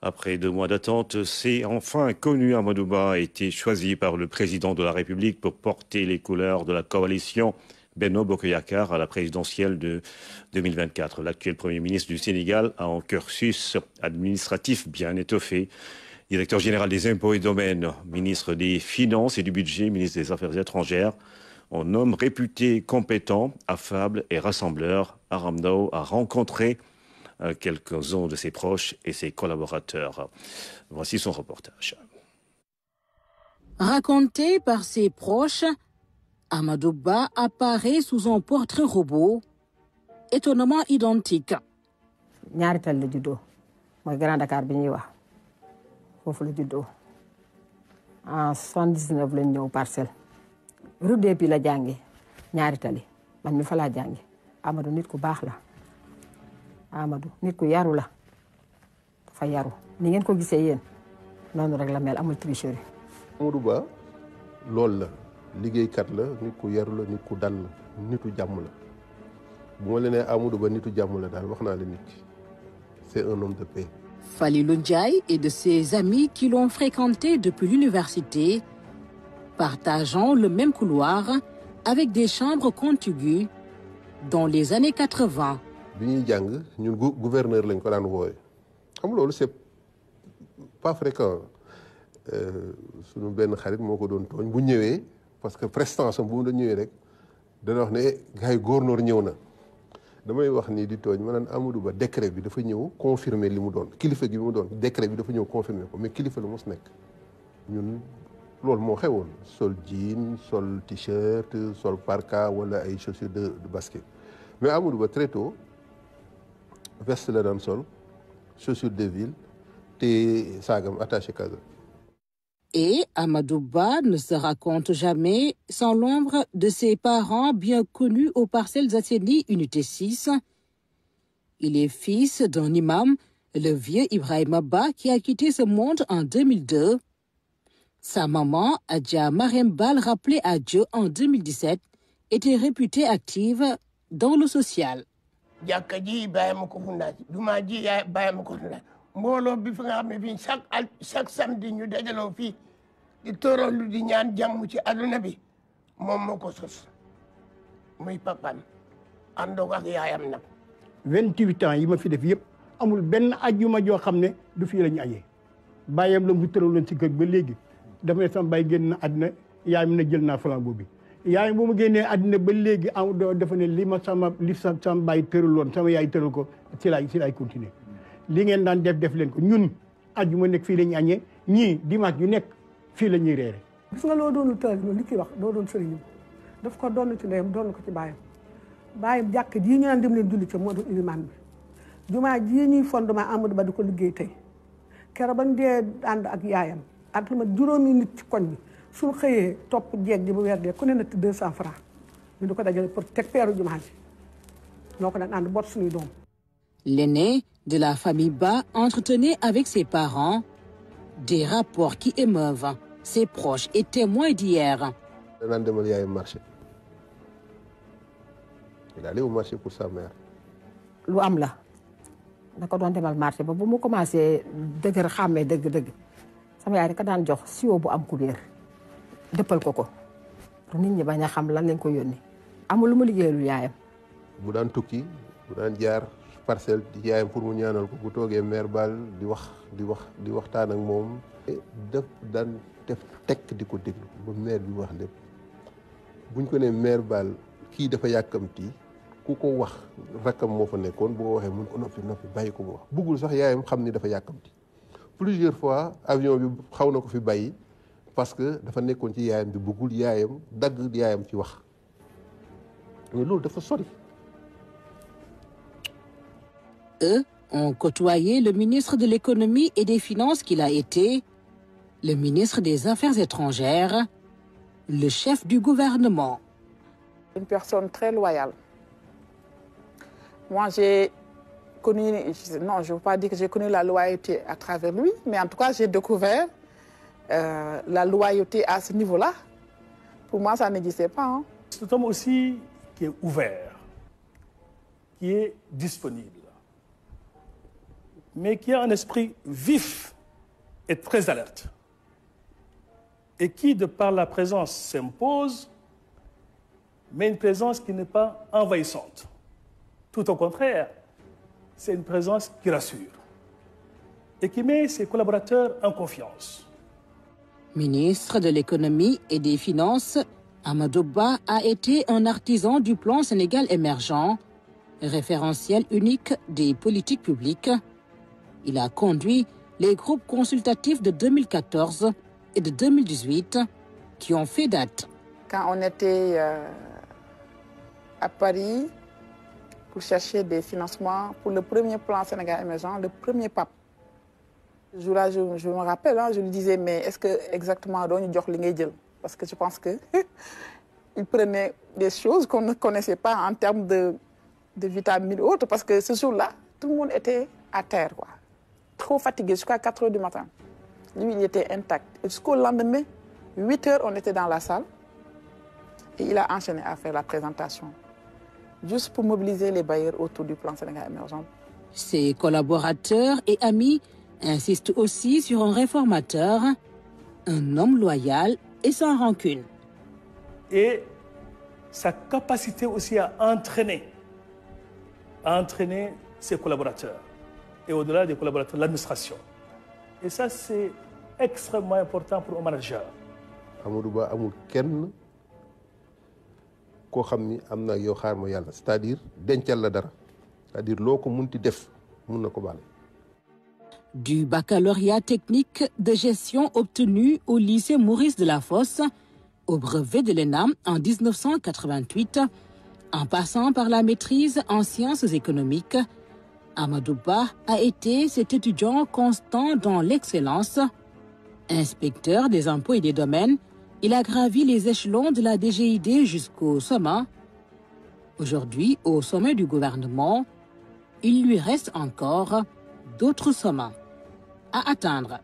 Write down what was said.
Après 2 mois d'attente, c'est enfin connu. Amadou Ba a été choisi par le président de la République pour porter les couleurs de la coalition Benno Bokk Yakaar à la présidentielle de 2024. L'actuel Premier ministre du Sénégal a un cursus administratif bien étoffé. Directeur général des impôts et domaines, ministre des Finances et du Budget, ministre des Affaires étrangères. Un homme réputé compétent, affable et rassembleur, Aram Ndao a rencontré quelques-uns de ses proches et ses collaborateurs. Voici son reportage. Raconté par ses proches, Amadou Ba apparaît sous un portrait robot étonnamment identique. ñaari tal la juddoo mooy Grand Dakar bi ñuy wax foofu la juddoo en 79 lañ ñëw Parcelles rue des Pis la jàngi ñaari tali man mi fa laa jàngi Amadou nit ku baax la Amadou nit ku yaru la dafa yaru ni ngeen ko gisee yéen noonu rek la mel amul tricherie. Amadou Ba loolu la liggéeykat la nit ku yaru la nit ku dal la nitu jàmm la bu ma la nee Amadou Ba nitu jàmm la daal wax naa la nit ki c'est un homme de paix. Falilou Ndiaye et de ses amis qui l'ont fréquenté depuis l'université, partageant le même couloir avec des chambres contiguës dans les années 80. bi ñuy jàng ñun gouverneur lañ ko daan wooye xam loolu c'est pas fréquent suñu benn xarit moo ko doon tooñ bu ñëwee parce que prestance am bu mu doon ñëwee rek dana wax ne gars yi gouverneur ñëw na damay wax nii di tooñ ma naan Amadou Ba décret bi dafa ñëw confirmer li mu doon kilifa gi mu doon décret bi dafa ñëw confirmer ko mais kilifa la mos nekk ñun loolu moo xewoon sol jean sol t-shirt sol parka wala ay chaussures de basket mais Amadou Ba très tôt veste la daan sol chaussures de ville te saagam attaché casa. Et Amadou Ba ne se raconte jamais sans l'ombre de ses parents bien connus aux Parcelles Assainies unité 6. Il est fils d'un imam, le vieux Ibrahima Ba, qui a quitté ce monde en 2002. Sa maman, Adja Marème Bal, rappelée à Dieu en 2017, était réputée active dans le social. jàkka ji bàyyi ma ko fundaat jumaa ji yaay bàyyi ma ko fundaat mbooloo bi fi nga xam ne fii chaque samedi ñu dajaloo fii di toroolu di ñaan jàmm ci aduna bi moom moo ko sos muy papan àndoog ak yaayam nag 28 ans yi ma fi def yëpp amul benn ajjuma joo xam ne du fii la ñu añee bàyyam la mu tëraloon si kër ba léegi dafa ne sama bàyyi génn na àddina yaayam ne jël naa flambeau bi yaay bu mu génnee àddina ba léegi am dafa ne li sama bàyyi tëraloon sama yaay tëral ko si laay continuer li ngeen daan def leen ko ñun ajjuma nekk fii la ñu añee ñii dimanche yu nekk fii la ñuy reere. gis nga loo doonul taal li kii wax loo doon sëriñam daf ko doon ci ndeyam doon ko ci baayam jàkk jii ñu naan dem leen julli ca moo doon ilimaan bi jumaa jii ñuy fondement Amadou Ba di ko liggéey tey keroog ba ñu dee ànd ak yaayam ak lu ma juróomi nit ci koñ bi suñu xëyee topp jeeg ji bu weer dee ku ne natt 200 francs ñu di ko dajale pour teg peeru jumaa ji ñoo ko daan ànd boot suñuy doom. L'aîné de la famille Ba entretenait avec ses parents des rapports qui émeuvent ses proches et témoins d'hier. danaan demal yaayam marché il allait au marché pour sa mère. lu am la da ko doon demal marché ba bu mu commencé dëgër xàmmee dëgg sama yaay ka daan jox siwo bu am kubéer dëppal ko pour nit ñi bañ a xam lan lañ ko yónni amul lu mu liggéeyalul yaayam. bu daan tukki bu daan jaar Parcelles di yaayam pour mu ñaanal ko bu toogee maire Bal di waxtaan ak moom def daan def tekk di ko déglu ba maire bi wax lépp buñ ko nee maire Bal kii dafa yàkkamti ku ko wax rakkam moo fa nekkoon bu ko waxee mun ko noppi bàyyi ko mu wax buggul sax yaayam xam ni dafa yàkkamti plusieurs fois avion bi xaw na ko fi bàyyi parce que dafa nekkoon ci yaayam bi buggul yaayam dagg yaayam ci wax mais loolu dafa sori. Eux ont côtoyé le ministre de l'économie et des finances qu'il a été, le ministre des Affaires étrangères, le chef du gouvernement. Une personne très loyale. Moi, j'ai connu, non, je ne veux pas dire que j'ai connu la loyauté à travers lui, mais en tout cas, j'ai découvert la loyauté à ce niveau-là. Pour moi, ça n'existait pas. Hein. C'est un homme aussi qui est ouvert, qui est disponible. mais qui a un esprit vif et très alerte, et qui, de par la présence, s'impose, mais une présence qui n'est pas envahissante. Tout au contraire, c'est une présence qui rassure et qui met ses collaborateurs en confiance. Ministre de l'économie et des finances, Amadou Ba a été un artisan du plan Sénégal émergent, référentiel unique des politiques publiques. Il a conduit les groupes consultatifs de 2014 et de 2018 qui ont fait date. Quand on était à Paris pour chercher des financements pour le premier plan Sénégal émergent, le premier PAP, ce jour-là, je me rappelle, hein, je lui disais, mais est-ce que exactement parce que je pense qu'il prenait des choses qu'on ne connaissait pas en termes de vitamines ou autres, parce que ce jour-là, tout le monde était à terre, quoi. Trop fatigué, jusqu'à 4 h du matin. Lui, il était intact. Jusqu'au lendemain, 8 h, on était dans la salle et il a enchaîné à faire la présentation, juste pour mobiliser les bailleurs autour du plan Sénégal émergent. Ses collaborateurs et amis insistent aussi sur un réformateur, un homme loyal et sans rancune. Et sa capacité aussi à entraîner ses collaborateurs, et au-delà des collaborateurs, l'administration. Et ça, c'est extrêmement important pour un manager. Amadou Ba amul kenn koo xam ni am na yow xaar ma yàlla, c'est-à-dire dencal la dara, c'est-à-dire loo ko munti def mun na ko baale. Du baccalauréat technique de gestion obtenu au lycée Maurice Delafosse, au brevet de l'ENAM en 1988, en passant par la maîtrise en sciences économiques, Amadou Ba a été cet étudiant constant dans l'excellence. Inspecteur des impôts et des domaines, il a gravi les échelons de la DGID jusqu'au sommet. Aujourd'hui, au sommet du gouvernement, il lui reste encore d'autres sommets à atteindre.